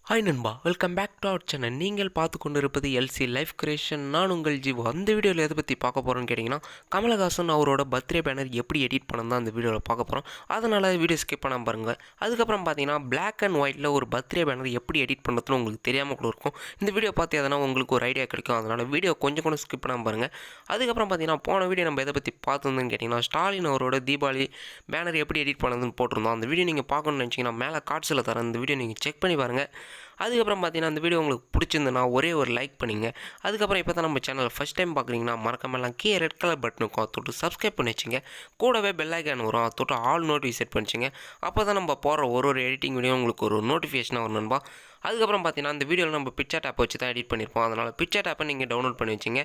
Hi நண்பா, welcome back to our channel. நீங்கள் பார்த்து கொண்டு இருப்பது எல்சி லைஃப் கிரியேஷன். நான் உங்கள் ஜீவோ. அந்த வீடியோவில் எதை பற்றி பார்க்க போகிறோன்னு கேட்டிங்கன்னா, கமலஹாசன் அவரோட பர்த்டே பேனர் எப்படி எடிட் பண்ணணும் தான் அந்த வீடியோவில் பார்க்க போகிறோம். அதனால் வீடியோ ஸ்கிப் பண்ணாமல் பாருங்கள். அதுக்கப்புறம் பார்த்தீங்கன்னா, பிளாக் அண்ட் ஒயிட்டில் ஒரு பர்த்டே பேனர் எப்படி எடிட் பண்ணுறதுன்னு உங்களுக்கு தெரியாமல் கூட இருக்கும். இந்த வீடியோ பார்த்து எதனா உங்களுக்கு ஒரு ஐடியா கிடைக்கும். அதனால் வீடியோ கொஞ்சம் ஸ்கிப் பண்ணாமல் பாருங்கள். அதுக்கப்புறம் பார்த்தீங்கன்னா, போன வீடியோ நம்ம எதை பற்றி பார்த்துருந்தோன்னு கேட்டிங்கன்னா, ஸ்டாலின் அவரோட தீபாவளி பேனர் எப்படி எடிட் பண்ணதுன்னு போட்டிருந்தோம். அந்த வீடியோ நீங்கள் பார்க்கணும்னு நினச்சிங்கன்னா மேலே கார்ட்ஸில் தரேன். அந்த வீடியோ நீங்கள் செக் பண்ணி பாருங்கள். அதுக்கப்புறம் பார்த்தீங்கன்னா, அந்த வீடியோ உங்களுக்கு பிடிச்சிருந்துன்னா ஒரே ஒரு லைக் பண்ணிங்க. அதுக்கப்புறம் இப்போ தான் நம்ம சேனல் ஃபஸ்ட் டைம் பார்க்குறீங்கன்னா மறக்காமலாம் கீழே ரெட் கலர் பட்டன் இருக்கும், அதை தொட்டு சப்ஸ்கிரைப் பண்ணி வச்சுங்க. கூடவே பெல் ஐக்கான் வரும், அதை தொட்டு ஆல் நோட்டிஃபிகேஷன் செட் பண்ணிச்சுங்க. அப்போ தான் நம்ம போகிற ஒரு எடிட்டிங் வீடியோ உங்களுக்கு ஒரு நோட்டிஃபிகேஷனாக வரும் நண்பா. அதுக்கப்புறம் பார்த்தீங்கன்னா, அந்த வீடியோவில் நம்ம பிக்சார்ட் ஆப் வச்சு தான் எடிட் பண்ணியிருப்போம். அதனால் பிக்சார்ட் ஆப்பை நீங்கள் டவுன்லோட் பண்ணி வச்சுங்க.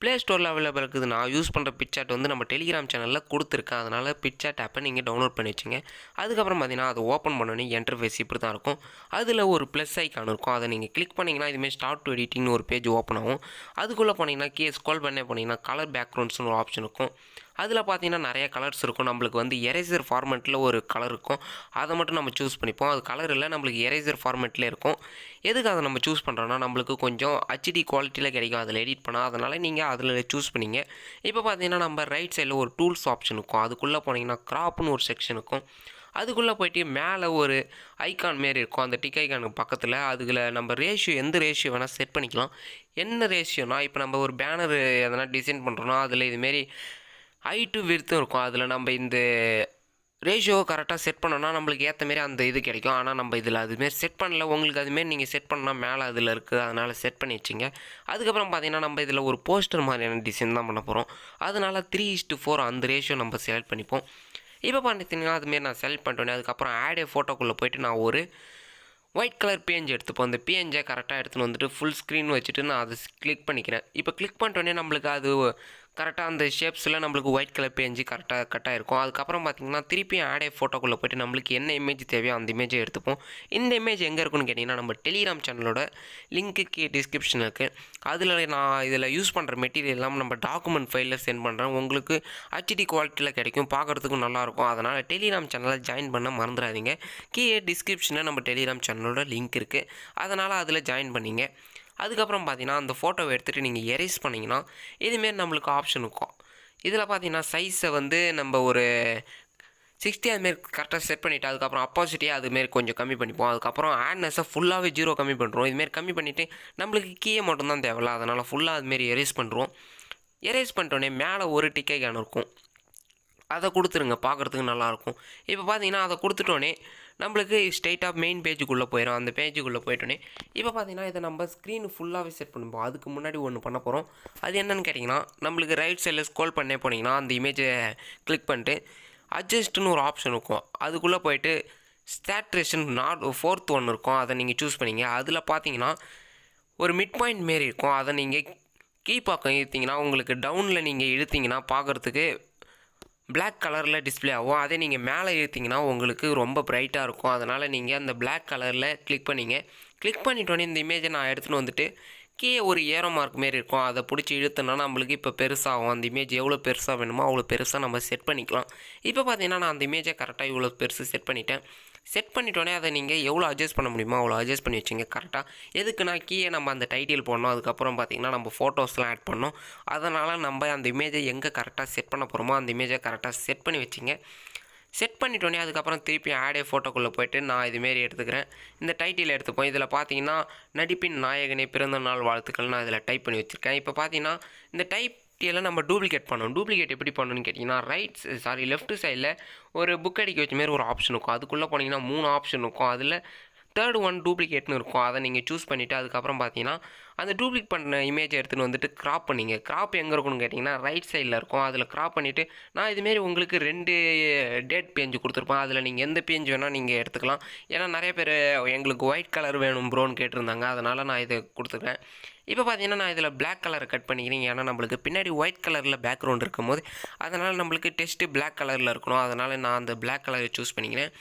ப்ளே ஸ்டோரில் அவைலபிள் இருக்குது. நான் யூஸ் பண்ணுற பிக்சார்ட் வந்து நம்ம டெலிகிராம் சேனலில் கொடுத்துருக்கேன். அதனால் பிக்சார்ட் ஆப்பை நீங்கள் டவுன்லோட் பண்ணி வச்சுங்க. அதுக்கப்புறம் பார்த்தீங்கன்னா, அதை ஓப்பன் பண்ணோன்னே இன்டர்ஃபேஸ் இப்படி தான் இருக்கும். அதில் ஒரு ப்ளஸ் ஐக்கான் இருக்கும், அதை நீங்கள் கிளிக் பண்ணிங்கன்னா இதுமாதிரி ஸ்டார்ட் டு எடிட்டிங்னு ஒரு பேஜ் ஓப்பன் ஆகும். அதுக்குள்ளே போனீங்கன்னா ஸ்க்ரோல் பண்ணே போனீங்கன்னா கலர் பேக்ரவுண்ட்ஸ்னு ஒரு ஆப்ஷன் இருக்கும். அதில் பார்த்தீங்கன்னா நிறைய கலர்ஸ் இருக்கும். நம்மளுக்கு வந்து எரேசர் ஃபார்மெட்டில் ஒரு கலர் இருக்கும், அதை மட்டும் நம்ம சூஸ் பண்ணிப்போம். அது கலர் இல்லை, நம்மளுக்கு எரேசர் ஃபார்மெட்டில் இருக்கும். எதுக்கு அதை நம்ம சூஸ் பண்ணுறோன்னா, நம்மளுக்கு கொஞ்சம் ஹெச்டி குவாலிட்டியில் கிடைக்கும் அதில் எடிட் பண்ணால். அதனால் நீங்கள் அதில் சூஸ் பண்ணிங்க. இப்போ பார்த்தீங்கன்னா, நம்ம ரைட் சைடில் ஒரு டூல்ஸ் ஆப்ஷன் இருக்கும். அதுக்குள்ளே போனீங்கன்னா கிராப்னு ஒரு செக்ஷன் இருக்கும். அதுக்குள்ளே போய்ட்டு மேலே ஒரு ஐக்கான் மாரி இருக்கும், அந்த டிக் ஐக்கானுக்கு பக்கத்தில். அதில் நம்ம எந்த ரேஷியோ வேணால் செட் பண்ணிக்கலாம். என்ன ரேஷியோனா, இப்போ நம்ம ஒரு பேனர் எதனா டிசைன் பண்ணுறோன்னா அதில் இதுமாரி ஹைட்டு விருத்தும் இருக்கும். அதில் நம்ம இந்த ரேஷியோ கரெக்டாக செட் பண்ணோன்னா நம்மளுக்கு ஏற்ற மாரி அந்த இது கிடைக்கும். ஆனால் நம்ம இதில் அதுமாரி செட் பண்ணல. உங்களுக்கு அதுமாரி நீங்கள் செட் பண்ணால் மேலே அதில் இருக்குது, அதனால் செட் பண்ணி வச்சுங்க. அதுக்கப்புறம் பார்த்தீங்கன்னா, நம்ம இதில் ஒரு போஸ்டர் மாதிரியான டிசைன் தான் பண்ண போகிறோம். அதனால் 3:4 அந்த ரேஷியோ நம்ம செலக்ட் பண்ணிப்போம். இப்போ பார்த்தீங்கன்னா, அதுமாரி நான் செலக்ட் பண்ணிட்டோன்னே அதுக்கப்புறம் ஆடே ஃபோட்டோக்குள்ளே போய்ட்டு நான் ஒரு ஒயிட் கலர் பேஜ் எடுத்துப்போம். அந்த பேஜை கரெக்டாக எடுத்துன்னு வந்துட்டு ஃபுல் ஸ்க்ரீன் வச்சுட்டு நான் அதை கிளிக் பண்ணிக்கிறேன். இப்போ கிளிக் பண்ணிட்டோன்னே நம்மளுக்கு அது கரெக்டாக அந்த ஷேப்ஸில் நம்மளுக்கு ஒயிட் கலர் பேஜ் கரெக்டாக கட்டாக இருக்கும். அதுக்கப்புறம் பார்த்திங்கன்னா, திருப்பி ஆடே ஃபோட்டோக்குள்ளே போய்ட்டு நம்மளுக்கு என்ன இமேஜ் தேவையோ அந்த இமேஜை எடுத்துப்போம். இந்த இமேஜ் எங்கே இருக்குன்னு கேட்டிங்கன்னா, நம்ம டெலிகிராம் சேனலோட லிங்க்கு டிஸ்கிரிப்ஷன் இருக்குது. அதில் நான் இதில் யூஸ் பண்ணுற மெட்டீரியல் எல்லாம் நம்ம டாக்குமெண்ட் ஃபைலில் சென்ட் பண்ணுறேன். உங்களுக்கு ஹெச்டி குவாலிட்டியில் கிடைக்கும், பார்க்குறதுக்கும் நல்லாயிருக்கும். அதனால் டெலிகிராம் சேனலில் ஜாயின் பண்ண மறந்துடாதீங்க. கீழே டிஸ்கிரிப்ஷனில் நம்ம டெலிகிராம் சேனலோட லிங்க் இருக்குது, அதனால் அதில் ஜாயின் பண்ணிங்க. அதுக்கப்புறம் பார்த்தீங்கன்னா, அந்த ஃபோட்டோவை எடுத்துகிட்டு நீங்கள் எரேஸ் பண்ணிங்கன்னா இதுமாரி நம்மளுக்கு ஆப்ஷன் இருக்கும். இதில் பார்த்தீங்கன்னா, சைஸை வந்து நம்ம ஒரு 60 அதுமாரி கரெக்டாக செட் பண்ணிவிட்டு அதுக்கப்புறம் அப்பாசிட்டியே அதுமாரி கொஞ்சம் கம்மி பண்ணிப்போம். அதுக்கப்புறம் ஆட்னஸை ஃபுல்லாகவே 0 கம்மி பண்ணுறோம். இதுமாரி கம்மி பண்ணிவிட்டு நம்மளுக்கு கீயை மட்டும்தான் தேவையில்ல, அதனால் ஃபுல்லாக அதுமாரி எரேஸ் பண்ணுறோம். எரேஸ் பண்ணிட்டோன்னே மேலே ஒரு டிக் ஐக்கான் இருக்கும், அதை கொடுத்துருங்க, பார்க்குறதுக்கு நல்லாயிருக்கும். இப்போ பார்த்தீங்கன்னா, அதை கொடுத்துட்டோன்னே நம்மளுக்கு ஸ்ட்ரெயிட்டாக மெயின் பேஜுக்குள்ளே போயிடும். அந்த பேஜுக்குள்ளே போயிட்டோன்னே இப்போ பார்த்தீங்கன்னா, இதை நம்ம ஸ்க்ரீனு ஃபுல்லாகவே செட் பண்ணுவோம். அதுக்கு முன்னாடி ஒன்று பண்ண போகிறோம். அது என்னென்னு கேட்டிங்கன்னா, நம்மளுக்கு ரைட் சைடில் ஸ்க்ரோல் பண்ணே போனீங்கன்னா அந்த இமேஜை கிளிக் பண்ணிட்டு அட்ஜஸ்ட்னு ஒரு ஆப்ஷன் இருக்கும். அதுக்குள்ளே போயிட்டு சேட்ரேஷன் 4th ஒன்று இருக்கும், அதை நீங்கள் சூஸ் பண்ணிங்க. அதில் பார்த்தீங்கன்னா ஒரு மிட் பாயிண்ட் மாரி இருக்கும், அதை நீங்கள் கீழ்பாக்கம் இழுத்திங்கன்னா உங்களுக்கு டவுனில் நீங்கள் இழுத்திங்கன்னா பார்க்குறதுக்கு பிளாக் கலரில் டிஸ்பிளே ஆகும். அதே நீங்கள் மேலே இழுத்திங்கன்னா உங்களுக்கு ரொம்ப பிரைட்டாக இருக்கும். அதனால் நீங்கள் அந்த பிளாக் கலரில் கிளிக் பண்ணிங்க. கிளிக் பண்ணிட்டோன்னே இந்த இமேஜை நான் எடுத்துகிட்டு வந்துட்டு கீழே ஒரு ஏரோ மார்க் மாரி இருக்கும், அதை பிடிச்சி இழுத்துனா நம்மளுக்கு இப்போ பெருசாகும். அந்த இமேஜ் எவ்வளோ பெருசாக வேணுமோ அவ்வளோ பெருசாக நம்ம செட் பண்ணிக்கலாம். இப்போ பார்த்தீங்கன்னா, நான் அந்த இமேஜை கரெக்டாக இவ்வளோ பெருசு செட் பண்ணிட்டேன். செட் பண்ணிட்டோன்னே அதை நீங்கள் எவ்வளோ அட்ஜஸ்ட் பண்ண முடியுமோ அவ்வளோ அட்ஜஸ்ட் பண்ணி வச்சுங்க கரெக்டாக. எதுக்குன்னா, கீழே நம்ம அந்த டைட்டில் போடணும், அதுக்கப்புறம் பார்த்திங்கன்னா நம்ம ஃபோட்டோஸ்லாம் ஆட் பண்ணோம். அதனால் நம்ம அந்த இமேஜை எங்கே கரெக்டாக செட் பண்ண போகிறோமோ அந்த இமேஜை கரெக்டாக செட் பண்ணி வச்சுங்க. செட் பண்ணிட்டோன்னே அதுக்கப்புறம் திருப்பி ஆடே ஃபோட்டோக்குள்ளே போய்ட்டு நான் இதுமாரி எடுத்துக்கிறேன். இந்த டைட்டில் எடுத்துப்போம். இதில் பார்த்தீங்கன்னா, நடிப்பின் நாயகனே பிறந்த நாள் வாழ்த்துக்கள் நான் இதில் டைப் பண்ணி வச்சுருக்கேன். இப்போ பார்த்தீங்கன்னா, இந்த டைட்டிலாம் நம்ம டூப்ளிகேட் பண்ணணும். டூப்ளிகேட் எப்படி பண்ணணும்னு கேட்டிங்கன்னா, லெஃப்ட் சைடில் ஒரு புக் அடிக்க வச்ச மாரி ஒரு ஆப்ஷன் இருக்கும். அதுக்குள்ளே போனீங்கன்னா 3 ஆப்ஷன் இருக்கும். அதில் 3rd ஒன் டூப்ளிகேட்னு இருக்கும், அதை நீங்கள் சூஸ் பண்ணிவிட்டு அதுக்கப்புறம் பார்த்தீங்கன்னா, அந்த டூப்ளிகேட் பண்ண இமேஜை எடுத்துகிட்டு வந்துட்டு க்ராப் பண்ணிங்க. க்ராப் எங்கே இருக்குன்னு கேட்டிங்கன்னா, ரைட் சைடில் இருக்கும். அதில் க்ராப் பண்ணிவிட்டு நான் இதுமாரி உங்களுக்கு 2 டேட் பேஜ் கொடுத்துருப்பேன். அதில் நீங்கள் எந்த பேஜ் வேணால் நீங்கள் எடுத்துக்கலாம். ஏன்னா நிறைய பேர் எங்களுக்கு ஒயிட் கலர் வேணும் ப்ரோன்னு கேட்டிருந்தாங்க, அதனால் நான் இதை கொடுத்துருக்கேன். இப்போ பார்த்தீங்கன்னா, நான் இதில் பிளாக் கலரை கட் பண்ணிக்கிறேன். ஏன்னா நம்மளுக்கு பின்னாடி ஒயிட் கலரில் பேக்ரவுண்ட் இருக்கும் போது அதனால் நம்மளுக்கு டெஸ்ட்டு பிளாக் கலரில் இருக்கணும். அதனால் நான் அந்த பிளாக் கலரை சூஸ் பண்ணிக்கிறேன்.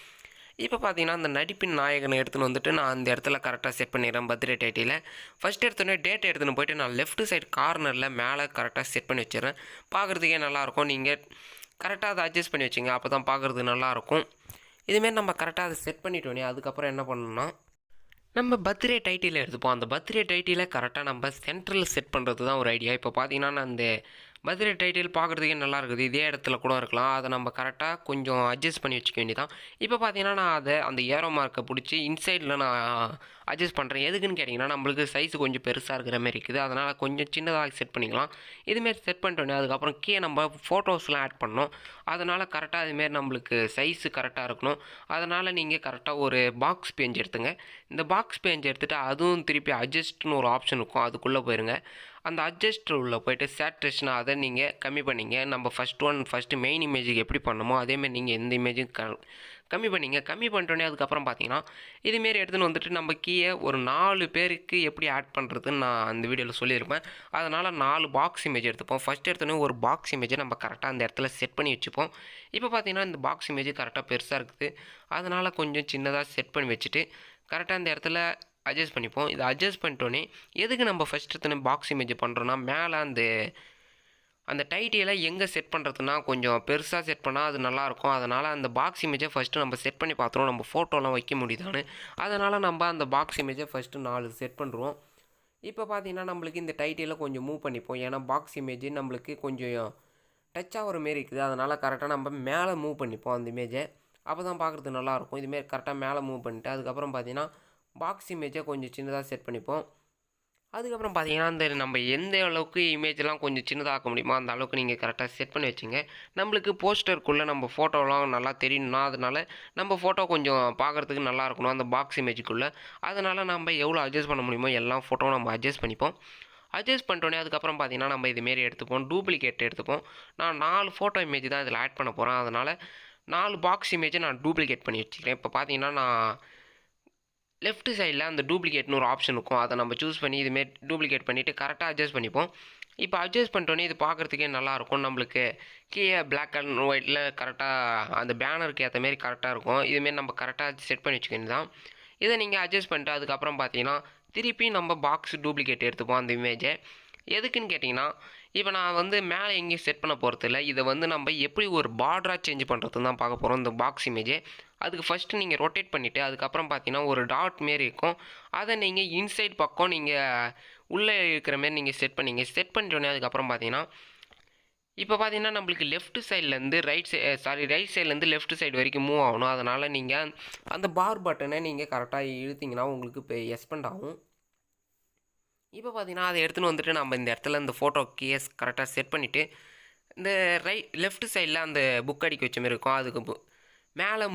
இப்போ பார்த்தீங்கன்னா, அந்த நடிப்பின் நாயகனை எடுத்துன்னு வந்துட்டு நான் அந்த இடத்துல கரெக்டாக செட் பண்ணிடுறேன். பர்த்டே டைட்டில் ஃபஸ்ட்டு எடுத்தோடனே டேட் எடுத்துன்னு போய்ட்டு நான் லெஃப்ட் சைடு கார்னரில் மேலே கரெக்டாக செட் பண்ணி வச்சிடுறேன். பார்க்குறதுக்கே நல்லாயிருக்கும். நீங்கள் கரெக்டாக அதை அட்ஜஸ்ட் பண்ணி வச்சுங்க, அப்போ தான் பார்க்குறதுக்கு நல்லாயிருக்கும். இதுமாரி நம்ம கரெக்டாக அதை செட் பண்ணிட்டோன்னே அதுக்கப்புறம் என்ன பண்ணணும்னா, நம்ம பர்த்டே டைட்டில் எடுத்துப்போம். அந்த பர்த்டே டைட்டிலை கரெக்டாக நம்ம சென்டரில் செட் பண்ணுறது தான் ஒரு ஐடியா. இப்போ பார்த்தீங்கன்னா, நான் அந்த பர்த்டே டைட்டில் பார்க்குறதுக்கே நல்லா இருக்குது. இதே இடத்துல கூட இருக்கலாம். அதை நம்ம கரெக்டாக கொஞ்சம் அட்ஜஸ்ட் பண்ணி வச்சுக்க வேண்டியதான். இப்போ பார்த்தீங்கன்னா, நான் அதை அந்த ஏரோ மார்க்கை பிடிச்சி இன்சைடில் நான் அட்ஜஸ்ட் பண்ணுறேன். எதுக்குன்னு கேட்டிங்கன்னா, நம்மளுக்கு சைஸ் கொஞ்சம் பெருசாக இருக்கிற மாதிரி இருக்குது. அதனால் கொஞ்சம் சின்னதாக செட் பண்ணிக்கலாம். இதுமாரி செட் பண்ணிட்டோன்னே அதுக்கப்புறம் கீழே நம்ம ஃபோட்டோஸ்லாம் ஆட் பண்ணணும். அதனால் கரெக்டாக அதுமாரி நம்மளுக்கு சைஸு கரெக்டாக இருக்கணும். அதனால் நீங்கள் கரெக்டாக ஒரு பாக்ஸ் பேஜ் எடுத்துங்க. இந்த பாக்ஸ் பேஜ் எடுத்துகிட்டு அதுவும் திருப்பி அட்ஜஸ்ட்னு ஒரு ஆப்ஷன் இருக்கும். அதுக்குள்ளே போயிருங்க. அந்த அட்ஜஸ்ட் உள்ள போய்ட்டு சேட்ரேஷனாக அதை நீங்கள் கம்மி பண்ணிங்க. நம்ம ஃபஸ்ட்டு மெயின் இமேஜுக்கு எப்படி பண்ணணுமோ அதேமாதிரி நீங்கள் எந்த இமேஜும் கம்மி பண்ணிங்க. கம்மி பண்ணிட்டோன்னே அதுக்கப்புறம் பார்த்தீங்கன்னா இதுமாரி எடுத்துன்னு வந்துட்டு நம்ம கீழே ஒரு 4 பேருக்கு எப்படி ஆட் பண்ணுறதுன்னு நான் அந்த வீடியோவில் சொல்லியிருப்பேன். அதனால் 4 பாக்ஸ் இமேஜ் எடுத்துப்போம். ஃபஸ்ட் எடுத்தோன்னே ஒரு பாக்ஸ் இமேஜை நம்ம கரெக்டாக அந்த இடத்துல செட் பண்ணி வச்சுப்போம். இப்போ பார்த்தீங்கன்னா இந்த பாக்ஸ் இமேஜ் கரெக்டாக பெருசாக இருக்குது. அதனால் கொஞ்சம் சின்னதாக செட் பண்ணி வச்சுட்டு கரெக்டாக இந்த இடத்துல அட்ஜஸ்ட் பண்ணிப்போம். இதை அட்ஜஸ்ட் பண்ணிட்டோன்னே எதுக்கு நம்ம ஃபஸ்ட் எடுத்தோன்னே பாக்ஸ் இமேஜ் பண்ணுறோன்னா மேலே அந்த டைட்டிலை எங்கே செட் பண்ணுறதுனா கொஞ்சம் பெருசாக செட் பண்ணால் அது நல்லாயிருக்கும். அதனால் அந்த பாக்ஸ் இமேஜை ஃபஸ்ட்டு நம்ம செட் பண்ணி பார்த்துருவோம் நம்ம ஃபோட்டோலாம் வைக்க முடியுதான்னு. அதனால் நம்ம அந்த பாக்ஸ் இமேஜை ஃபஸ்ட்டு 4 செட் பண்ணுறோம். இப்போ பார்த்தீங்கன்னா நம்மளுக்கு இந்த டைட்டிலை கொஞ்சம் மூவ் பண்ணிப்போம். ஏன்னா பாக்ஸ் இமேஜ் நம்மளுக்கு கொஞ்சம் டச் ஆகிற மாரி இருக்குது. அதனால் கரெக்டாக நம்ம மேலே மூவ் பண்ணிப்போம் அந்த இமேஜை. அப்போ தான் பார்க்குறது நல்லாயிருக்கும். இதுமாரி கரெக்டாக மேலே மூவ் பண்ணிவிட்டு அதுக்கப்புறம் பார்த்தீங்கன்னா பாக்ஸ் இமேஜை கொஞ்சம் சின்னதாக செட் பண்ணிப்போம். அதுக்கப்புறம் பார்த்தீங்கன்னா அந்த நம்ம எந்த அளவுக்கு இமேஜெலாம் கொஞ்சம் சின்னதாக்க முடியுமோ அந்த அளவுக்கு நீங்கள் கரெக்டாக செட் பண்ணி வச்சுங்க. நம்மளுக்கு போஸ்டருக்குள்ளே நம்ம ஃபோட்டோலாம் நல்லா தெரியணும்னா அதனால் நம்ம ஃபோட்டோ கொஞ்சம் பார்க்குறதுக்கு நல்லா இருக்கணும் அந்த பாக்ஸ் இமேஜுக்குள்ளே. அதனால் நம்ம எவ்வளோ அட்ஜஸ்ட் பண்ண முடியுமோ எல்லா ஃபோட்டோவும் நம்ம அட்ஜஸ்ட் பண்ணிப்போம். அட்ஜஸ்ட் பண்ணிட்டோன்னே அதுக்கப்புறம் பார்த்தீங்கன்னா நம்ம இதுமாரி எடுத்துப்போம். டூப்ளிகேட் எடுத்துப்போம். நான் 4 ஃபோட்டோ இமேஜ் தான் இதில் ஆட் பண்ண போகிறேன். அதனால் 4 பாக்ஸ் இமேஜை நான் டூப்ளிகேட் பண்ணி வச்சுக்கிறேன். இப்போ பார்த்தீங்கன்னா நான் லெஃப்ட் சைடில் அந்த டூப்ளிகேட்னு ஒரு ஆப்ஷன் இருக்கும். அதை நம்ம சூஸ் பண்ணி இதுமாரி டூப்ளிகேட் பண்ணிவிட்டு கரெக்டாக அட்ஜஸ்ட் பண்ணிப்போம். இப்போ அட்ஜஸ்ட் பண்ணிட்டோன்னே இது பார்க்குறதுக்கே நல்லாயிருக்கும். நம்மளுக்கு கீழே பிளாக் அண்ட் ஒயிட்டில் கரெக்டாக அந்த பேனருக்கு ஏற்ற மாரி கரெக்டாக இருக்கும். இதுமாரி நம்ம கரெக்டாக செட் பண்ணி வச்சுக்கணும் தான். இதை நீங்கள் அட்ஜஸ்ட் பண்ணிட்டு அதுக்கப்புறம் பார்த்தீங்கன்னா திருப்பி நம்ம பாக்ஸ் டூப்ளிகேட் எடுத்துப்போம் அந்த இமேஜை. எதுக்குன்னு கேட்டிங்கன்னா இப்போ நான் மேலே எங்கேயும் செட் பண்ண போகிறது இல்லை. இதை நம்ம எப்படி ஒரு பார்டராக சேஞ்ச் பண்ணுறதுன்னு தான் பார்க்க போகிறோம் இந்த பாக்ஸ் இமேஜை. அதுக்கு ஃபஸ்ட்டு நீங்கள் ரொட்டேட் பண்ணிவிட்டு அதுக்கப்புறம் பார்த்தீங்கன்னா ஒரு டாட் மாரி இருக்கும். அதை நீங்கள் இன்சைட் பக்கம் நீங்கள் உள்ளே இருக்கிற மாரி நீங்கள் செட் பண்ணிங்க. செட் பண்ணிட்டோன்னே அதுக்கப்புறம் பார்த்தீங்கன்னா இப்போ பார்த்தீங்கன்னா நம்மளுக்கு லெஃப்ட் சைட்லேருந்து ரைட் சைட்லேருந்து லெஃப்ட் சைடு வரைக்கும் மூவ் ஆகணும். அதனால் நீங்கள் அந்த பார் பட்டனை நீங்கள் கரெக்டாக இழுத்திங்கன்னா உங்களுக்கு இப்போ எக்ஸ்பெண்ட் ஆகும். இப்போ பார்த்தீங்கன்னா அதை எடுத்துன்னு வந்துட்டு நம்ம இந்த இடத்துல இந்த ஃபோட்டோ கேஸ் கரெக்டாக செட் பண்ணிவிட்டு இந்த லெஃப்ட் சைடில் அந்த புக் அடிக்க வச்ச மாதிரி இருக்கும். அதுக்கு மேலே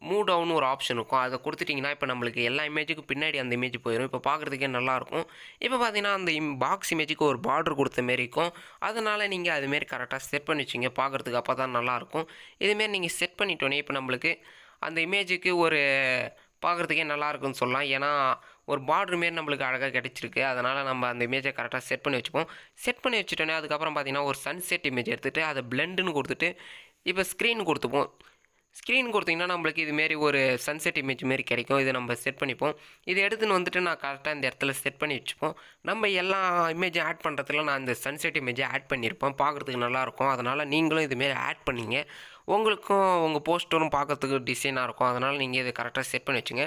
மூவ் டவுன் ஒரு ஆப்ஷன் இருக்கும். அதை கொடுத்துட்டிங்கன்னா இப்போ நம்மளுக்கு எல்லா இமேஜுக்கும் பின்னாடி அந்த இமேஜ் போயிடும். இப்போ பார்க்குறதுக்கே நல்லாயிருக்கும். இப்போ பார்த்தீங்கன்னா அந்த பாக்ஸ் இமேஜுக்கு ஒரு பார்டர் கொடுத்த மாரி இருக்கும். அதனால் நீங்கள் அதுமாரி கரெக்டாக செட் பண்ணி வச்சிங்க. பார்க்குறதுக்கு அப்போ தான் நல்லாயிருக்கும். இதுமாரி நீங்கள் செட் பண்ணிட்டோன்னே இப்போ நம்மளுக்கு அந்த இமேஜுக்கு ஒரு பார்க்குறதுக்கே நல்லாயிருக்குன்னு சொல்லலாம். ஏன்னா ஒரு பார்டர் மாரி நம்மளுக்கு அழகாக கிடச்சிருக்கு. அதனால் நம்ம அந்த இமேஜை கரெக்டாக செட் பண்ணி வச்சுப்போம். செட் பண்ணி வச்சுட்டோன்னே அதுக்கப்புறம் பார்த்தீங்கன்னா ஒரு சன்செட் இமேஜ் எடுத்துகிட்டு அதை பிளெண்டுன்னு கொடுத்துட்டு இப்போ ஸ்க்ரீன் கொடுத்துப்போம். ஸ்க்ரீன் கொடுத்திங்கன்னா நம்மளுக்கு இதுமாரி ஒரு சன்செட் இமேஜ் மாரி கிடைக்கும். இதை நம்ம செட் பண்ணிப்போம். இதை எடுத்துன்னு வந்துட்டு நான் கரெக்டாக இந்த இடத்துல செட் பண்ணி வச்சுப்போம். நம்ம எல்லா இமேஜும் ஆட் பண்ணுறதுல நான் இந்த சன்செட் இமேஜை ஆட் பண்ணியிருப்பேன். பார்க்குறதுக்கு நல்லாயிருக்கும். அதனால் நீங்களும் இதுமாரி ஆட் பண்ணிங்க. உங்களுக்கும் உங்கள் போஸ்டரும் பார்க்குறதுக்கு டிசைனாக இருக்கும். அதனால் நீங்கள் இதை கரெக்டாக செட் பண்ணி வச்சுங்க.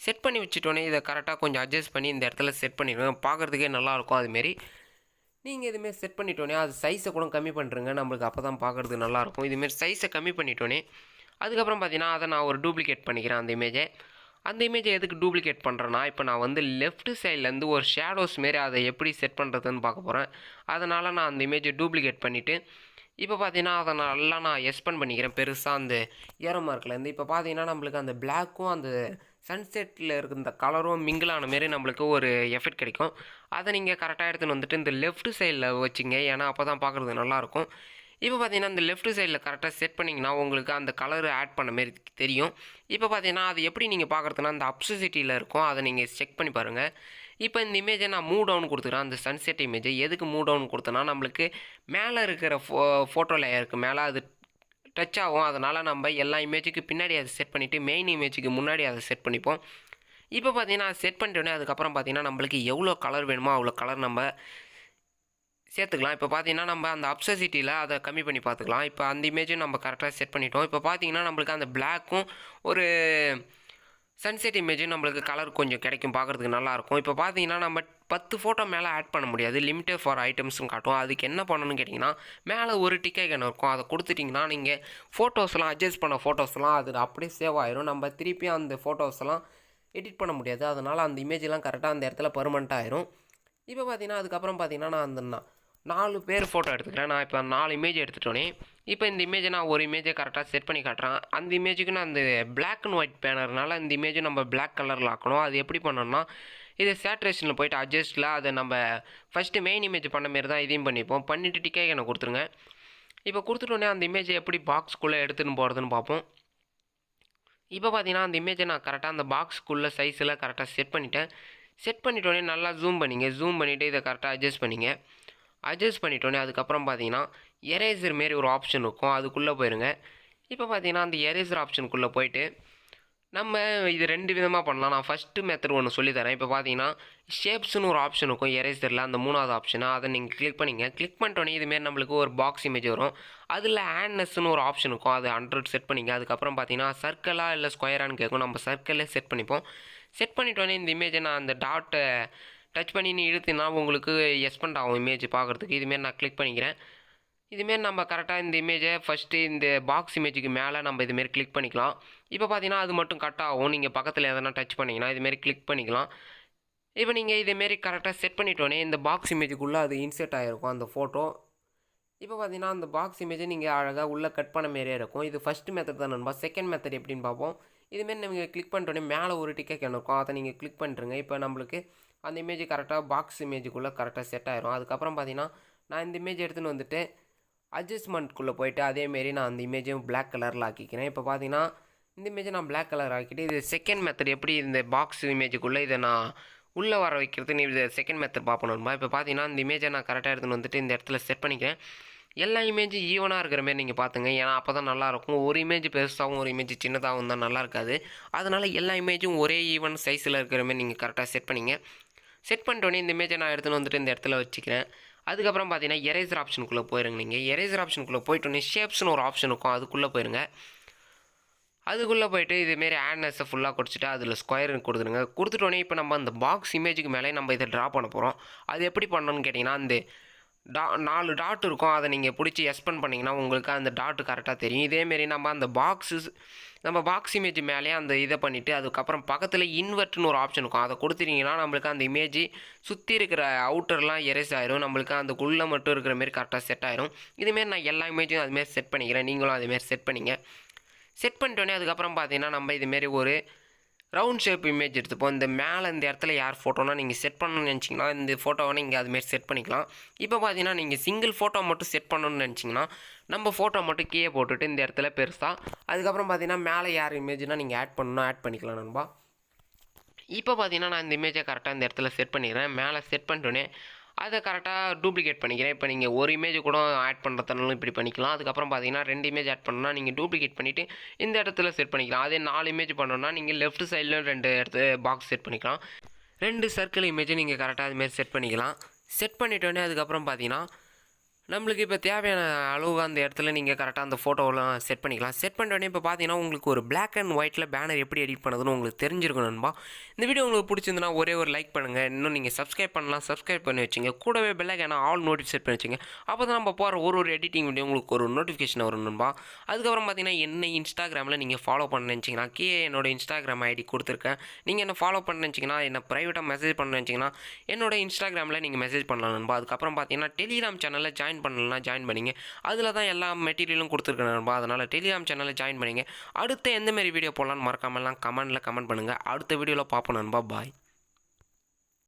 செட் பண்ணி வச்சுட்டோன்னே இதை கரெக்டாக கொஞ்சம் அட்ஜஸ்ட் பண்ணி இந்த இடத்துல செட் பண்ணிடுங்க. பார்க்குறதுக்கே நல்லாயிருக்கும். அதுமாரி நீங்கள் இதுமாரி செட் பண்ணிட்டோன்னே அது சைஸை கூட கம்மி பண்ணுறங்க. நம்மளுக்கு அப்போ தான் பார்க்குறதுக்கு நல்லாயிருக்கும். இதுமாரி சைஸை கம்மி பண்ணிட்டோன்னே அதுக்கப்புறம் பார்த்தீங்கன்னா அதை நான் ஒரு டூப்ளிகேட் பண்ணிக்கிறேன் அந்த இமேஜை. அந்த இமேஜை எதுக்கு டூப்ளிகேட் பண்ணுறேன்னா இப்போ நான் லெஃப்ட் சைட்லேருந்து ஒரு ஷேடோஸ் மாரி அதை எப்படி செட் பண்ணுறதுன்னு பார்க்க போகிறேன். அதனால் நான் அந்த இமேஜை டூப்ளிகேட் பண்ணிவிட்டு இப்போ பார்த்தீங்கன்னா அதை நான் எக்ஸ்பெண்ட் பண்ணிக்கிறேன் பெருசாக அந்த ஏரோ மார்க்லேருந்து. இப்போ பார்த்தீங்கன்னா நம்மளுக்கு அந்த பிளாக்கும் அந்த சன்செட்டில் இருக்கிற இந்த கலரும் மிங்கிளான மாரி நம்மளுக்கு ஒரு எஃபெக்ட் கிடைக்கும். அதை நீங்கள் கரெக்டாக எடுத்துன்னு வந்துட்டு இந்த லெஃப்ட் சைடில் வச்சுங்க. ஏன்னா அப்போ தான் பார்க்குறது நல்லாயிருக்கும். இப்போ பார்த்தீங்கன்னா இந்த லெஃப்ட் சைடில் கரெக்டாக செட் பண்ணிங்கன்னா உங்களுக்கு அந்த கலர் ஆட் பண்ண மாரி தெரியும். இப்போ பார்த்தீங்கன்னா அது எப்படி நீங்கள் பார்க்குறதுனா அந்த அப்சசிட்டியில் இருக்கும். அதை நீங்கள் செக் பண்ணி பாருங்கள். இப்போ இந்த இமேஜை நான் மூவ் டவுன் கொடுத்துக்கிறேன். அந்த சன்செட் இமேஜை எதுக்கு மூவ் டவுன் கொடுத்தேன்னா நம்மளுக்கு மேலே இருக்கிற ஃபோட்டோ லேயருக்கு மேலே அது டச் ஆகும். அதனால் நம்ம எல்லா இமேஜுக்கு பின்னாடி அதை செட் பண்ணிவிட்டு மெயின் இமேஜுக்கு முன்னாடி அதை செட் பண்ணிப்போம். இப்போ பார்த்தீங்கன்னா செட் பண்ணிட்டோன்னே அதுக்கப்புறம் பார்த்தீங்கன்னா நம்மளுக்கு எவ்வளோ கலர் வேணுமோ அவ்வளோ கலர் நம்ம சேர்த்துக்கலாம். இப்போ பார்த்தீங்கன்னா நம்ம அந்த அப்சசிட்டியில் அதை கம்மி பண்ணி பார்த்துக்கலாம். இப்போ அந்த இமேஜும் நம்ம கரெக்டாக செட் பண்ணிட்டோம். இப்போ பார்த்தீங்கன்னா நம்மளுக்கு அந்த பிளாக்கும் ஒரு சன்செட் இமேஜ் நம்மளுக்கு கலர் கொஞ்சம் கிடைக்கும், பார்க்குறதுக்கு நல்லாயிருக்கும். இப்போ பார்த்தீங்கன்னா நம்ம 10 ஃபோட்டோ மேலே ஆட் பண்ண முடியாது, லிமிட்டட் ஃபார் ஐட்டம்ஸ்னு காட்டும். அதுக்கு என்ன பண்ணணும்னு கேட்டிங்கன்னா மேலே ஒரு டிக் ஐகான் இருக்கும், அதை கொடுத்துட்டிங்கன்னா நீங்கள் ஃபோட்டோஸ்லாம் அட்ஜஸ்ட் பண்ண ஃபோட்டோஸ்லாம் அது அப்படியே சேவ் ஆயிரும். நம்ம திருப்பியும் அந்த ஃபோட்டோஸ்லாம் எடிட் பண்ண முடியாது. அதனால் அந்த இமேஜெலாம் கரெக்டாக அந்த இடத்துல பெர்மனெண்ட்டாக ஆயிரும். இப்போ பார்த்தீங்கன்னா அதுக்கப்புறம் பார்த்தீங்கன்னா நான் அந்த 4 பேர் ஃபோட்டோ எடுத்துக்கிறேன். நான் இப்போ 4 இமேஜ் எடுத்துட்டோன்னே இப்போ இந்த இமேஜை நான் ஒரு இமேஜை கரெக்டாக செட் பண்ணி காட்டுறேன். அந்த இமேஜுக்கு நான் அந்த பிளாக் அண்ட் ஒயிட் பேனர்னால இந்த இமேஜை நம்ம பிளாக் கலரில் ஆக்கணும். அது எப்படி பண்ணணும்னா இது சேட்ரேஷனில் போய்ட்டு அட்ஜஸ்ட்டில் அதை நம்ம ஃபஸ்ட்டு மெயின் இமேஜ் பண்ண மாரி தான் இதையும் பண்ணிப்போம். பண்ணிவிட்டு டிக்கே எனக்கு கொடுத்துருங்க. இப்போ கொடுத்துட்டோன்னே அந்த இமேஜை எப்படி பாக்ஸ்க்குள்ளே எடுத்துன்னு போகிறதுன்னு பார்ப்போம். இப்போ பார்த்தீங்கன்னா அந்த இமேஜை நான் கரெக்டாக அந்த பாக்ஸ்க்குள்ளே சைஸில் கரெக்டாக செட் பண்ணிட்டேன். செட் பண்ணிட்டோன்னே நல்லா ஜூம் பண்ணிவிட்டு இதை கரெக்டாக அட்ஜஸ்ட் பண்ணிட்டோன்னே அதுக்கப்புறம் பார்த்தீங்கன்னா எரேசர் மாரி ஒரு ஆப்ஷன் இருக்கும், அதுக்குள்ளே போயிருங்க. இப்போ பார்த்தீங்கன்னா அந்த எரேசர் ஆப்ஷனுக்குள்ளே போயிட்டு நம்ம இது 2 விதமாக பண்ணலாம். நான் ஃபஸ்ட்டு மெத்தட் ஒன்று சொல்லித்தரேன். இப்போ பார்த்தீங்கன்னா ஷேப்ஸ்னு ஒரு ஆப்ஷன் இருக்கும் எரேசரில், அந்த 3வது ஆப்ஷனாக அதை நீங்கள் கிளிக் பண்ணிட்டோன்னே இதுமாரி நம்மளுக்கு ஒரு பாக்ஸ் இமேஜ் வரும். அதில் ஆட்னஸ்னு ஒரு ஆப்ஷன் இருக்கும், அது 100 செட் பண்ணிங்க. அதுக்கப்புறம் பார்த்தீங்கன்னா சர்க்கிளாக இல்லை ஸ்கொயரானு கேட்கும், நம்ம சர்க்கிளே செட் பண்ணிப்போம். செட் பண்ணிட்டோன்னே இந்த இமேஜை நான் அந்த டாட்டை டச் பண்ணி நீ இழுத்துனா உங்களுக்கு எக்ஸ்பெண்ட் ஆகும் இமேஜ் பார்க்குறதுக்கு. இதுமாரி நான் கிளிக் பண்ணிக்கிறேன். இதுமாரி நம்ம கரெக்டாக இந்த இமேஜை ஃபஸ்ட்டு இந்த பாக்ஸ் இமேஜுக்கு மேலே நம்ம இதுமாரி கிளிக் பண்ணிக்கலாம். இப்போ பார்த்தீங்கன்னா அது மட்டும் கட் ஆகும். நீங்கள் பக்கத்தில் எதனா டச் பண்ணிங்கன்னா இதுமாரி கிளிக் பண்ணிக்கலாம். இப்போ நீங்கள் இதேமாரி கரெக்டாக செட் பண்ணிட்டோன்னே இந்த பாக்ஸ் இமேஜுக்குள்ளே அது இன்செர்ட் ஆகிருக்கும் அந்த ஃபோட்டோ. இப்போ பார்த்தீங்கன்னா அந்த பாக்ஸ் இமேஜை நீங்கள் அழகாக உள்ளே கட் பண்ண மாரியே இருக்கும். இது ஃபஸ்ட்டு மெத்தட் தான் நண்பா. செகண்ட் மெத்தட் எப்படின்னு பார்ப்போம். இதுமாரி நீங்கள் கிளிக் பண்ணிட்டோன்னே மேலே ஒரு டிக்கெட் இருக்கும், அதை நீங்கள் கிளிக் பண்ணிட்டுருங்க. இப்போ நம்மளுக்கு அந்த இமேஜ் கரெக்டாக பாக்ஸ் இமேஜுக்குள்ளே கரெக்டாக செட் ஆயிரும். அதுக்கப்புறம் பார்த்தீங்கன்னா நான் இந்த இமேஜ் எடுத்துன்னு வந்துட்டு அட்ஜஸ்ட்மெண்ட்குள்ளே போய்ட்டு அதேமாரி நான் அந்த இமேஜையும் பிளாக் கலரில் ஆக்கிக்கிறேன். இப்போ பார்த்தீங்கன்னா இந்த இமேஜை நான் பிளாக் கலர் ஆக்கிட்டு இது செகண்ட் மெத்தட் எப்படி இந்த பாக்ஸ் இமேஜுக்குள்ளே இதை நான் உள்ளே வர வைக்கிறது இது செகண்ட் மெத்தட் பார்ப்பணுமா. இப்போ பார்த்தீங்கன்னா இந்த இமேஜை நான் கரெக்டாக எடுத்துன்னு வந்துட்டு இந்த இடத்துல செட் பண்ணிக்கிறேன். எல்லா இமேஜும் ஈவனாக இருக்கிற மாரி நீங்கள் பார்த்துங்க, ஏன்னா அப்போ தான் நல்லாயிருக்கும். ஒரு இமேஜ் பெருசாகவும் ஒரு இமேஜ் சின்னதாகவும் தான் நல்லா இருக்காது. அதனால் எல்லா இமேஜும் ஒரே ஈவன் சைஸில் இருக்கிற மாரி நீங்கள் கரெக்டாக செட் பண்ணிங்க. செட் பண்ணிட்டோன்னே இந்த இமேஜை நான் எடுத்துன்னு வந்துட்டு இந்த இடத்துல வச்சுக்கிறேன். அதுக்கப்புறம் பார்த்தீங்கன்னா எரேசர் ஆப்ஷனுக்குள்ளே போயிருங்க. நீங்கள் எரேசர் ஆப்ஷனுக்குள்ளே போய்ட்டோன்னே ஷேப்ஸ்னு ஒரு ஆப்ஷன் இருக்கும், அதுக்குள்ளே போயிருங்க. அதுக்குள்ளே போய்ட்டு இதுமாரி ஆட்னஸை ஃபுல்லாக கொடுத்துட்டு அதில் ஸ்கொயர்னு கொடுத்துட்டோன்னே இப்போ நம்ம அந்த பாக்ஸ் இமேஜுக்கு மேலே நம்ம இதை ட்ரா பண்ண போகிறோம். அது எப்படி பண்ணணும்னு கேட்டிங்கன்னா அந்த 4 டாட் இருக்கும், அதை நீங்கள் பிடிச்சி எக்ஸ்பெண்ட் பண்ணிங்கன்னா உங்களுக்கு அந்த டாட்டு கரெக்டாக தெரியும். இதேமாரி நம்ம அந்த நம்ம பாக்ஸ் இமேஜ் மேலே அந்த இதை பண்ணிவிட்டு அதுக்கப்புறம் பக்கத்தில் இன்வெர்ட்னு ஒரு ஆப்ஷன் இருக்கும், அதை கொடுத்துட்டிங்கன்னா நம்மளுக்கு அந்த இமேஜ் சுற்றி இருக்கிற அவுட்டர்லாம் எரேஸ் ஆயிரும். நம்மளுக்கு அந்த குள்ளே மட்டும் இருக்கிற மாரி கரெக்டாக செட் ஆயிரும். இதுமாரி நான் எல்லா இமேஜும் அதுமாரி செட் பண்ணிக்கிறேன், நீங்களும் அதுமாரி செட் பண்ணிங்க. செட் பண்ணிட்டோன்னே அதுக்கப்புறம் பார்த்தீங்கன்னா நம்ம இதுமாரி ஒரு ரவுண்ட் ஷேப் இமேஜ் எடுத்துப்போம். இந்த மேலே இந்த இடத்துல யார் ஃபோட்டோனா நீங்கள் செட் பண்ணணும்னு நினச்சிங்கன்னா இந்த ஃபோட்டோவை நீங்கள் அதுமாரி செட் பண்ணிக்கலாம். இப்போ பார்த்தீங்கன்னா நீங்கள் சிங்கிள் ஃபோட்டோ மட்டும் செட் பண்ணணும்னு நினச்சிங்கன்னா நம்ம ஃபோட்டோ மட்டும் கீழே போட்டுட்டு இந்த இடத்துல பெருசாக அதுக்கப்புறம் பார்த்தீங்கன்னா மேலே யார் இமேஜ்னால் நீங்கள் ஆட் பண்ணிக்கலாம் நண்பா. இப்போ பார்த்தீங்கன்னா நான் இந்த இமேஜை கரெக்டாக இந்த இடத்துல செட் பண்ணிடுறேன். மேலே செட் பண்ணிட்டோன்னே அதை கரெக்டாக டூப்ளிகேட் பண்ணிக்கிறேன். இப்போ நீங்கள் ஒரு இமேஜ் கூட ஆட் பண்ணுறதுனாலும் இப்படி பண்ணிக்கலாம். அதுக்கப்புறம் பார்த்தீங்கன்னா 2 இமேஜ் ஆட் பண்ணணும்னா நீங்கள் டூப்ளிகேட் பண்ணிவிட்டு இந்த இடத்துல செட் பண்ணிக்கலாம். அதே 4 இமேஜ் பண்ணணும்னா நீங்கள் லெஃப்ட் சைடில் 2 இடத்துல பாக்ஸ் செட் பண்ணிக்கலாம். 2 சர்க்கிள் இமேஜை நீங்கள் கரெக்டாக அதுமாரி செட் பண்ணிக்கலாம். செட் பண்ணிட்டோன்னே அதுக்கப்புறம் பார்த்தீங்கன்னா நம்மளுக்கு இப்போ தேவையான அளவு அந்த இடத்துல நீங்கள் கரெக்டாக அந்த ஃபோட்டோவெலாம் செட் பண்ணிக்கலாம். செட் பண்ணிட்டோன்னே இப்போ பார்த்தீங்கன்னா உங்களுக்கு ஒரு பிளாக் அண்ட் ஒயிட்டில் பேனர் எப்படி எடிட் பண்ணுறதுன்னு உங்களுக்கு தெரிஞ்சிருக்கும் நண்பா. இந்த வீடியோ உங்களுக்கு பிடிச்சிருந்துன்னா ஒரே ஒரு லைக் பண்ணுங்கள். இன்னும் நீங்கள் சப்ஸ்கிரைப் பண்ணி வச்சுங்க. கூடவே பெல் ஐகானை ஆல் நோட்டிஃபிகேஷன் செட் பண்ணி வச்சுங்க. அப்போ தான் நம்ம போகிற ஒரு எடிட்டிங் வீடியோ உங்களுக்கு ஒரு நோட்டிஃபிகேஷன் வரும் நண்பா. அதுக்கப்புறம் பார்த்தீங்கன்னா என்ன இன்ஸ்டாகிராமில் நீங்கள் ஃபாலோ பண்ண நினச்சிங்கன்னா கீழே என்னோட இன்ஸ்டாகிராம் ஐடி கொடுத்துருக்கேன். நீங்கள் என்ன ஃபாலோ பண்ண நினச்சிங்கன்னா என்ன ப்ரைவேட்டாக மெசேஜ் பண்ண நினச்சிங்கன்னா என்னோட இன்ஸ்டாகிராமில் நீங்கள் மெசேஜ் பண்ணலாம் நண்பா. அதுக்கப்புறம் பார்த்தீங்கன்னா டெலிகிராம் சேனலில் ஜாயின் பண்ணிங்க. அதில் தான் எல்லா மெட்டீரியலும் கொடுத்துருக்கேன் நண்பா. அதனால் டெலிகிராம் சேனலில் ஜாயின் பண்ணிங்க. அடுத்த எந்த மாதிரி வீடியோ போடலான்னு மறக்காமலாம் கமெண்ட் பண்ணுங்கள். அடுத்த வீடியோவில் பார்ப்போம் நண்பா. பாய்.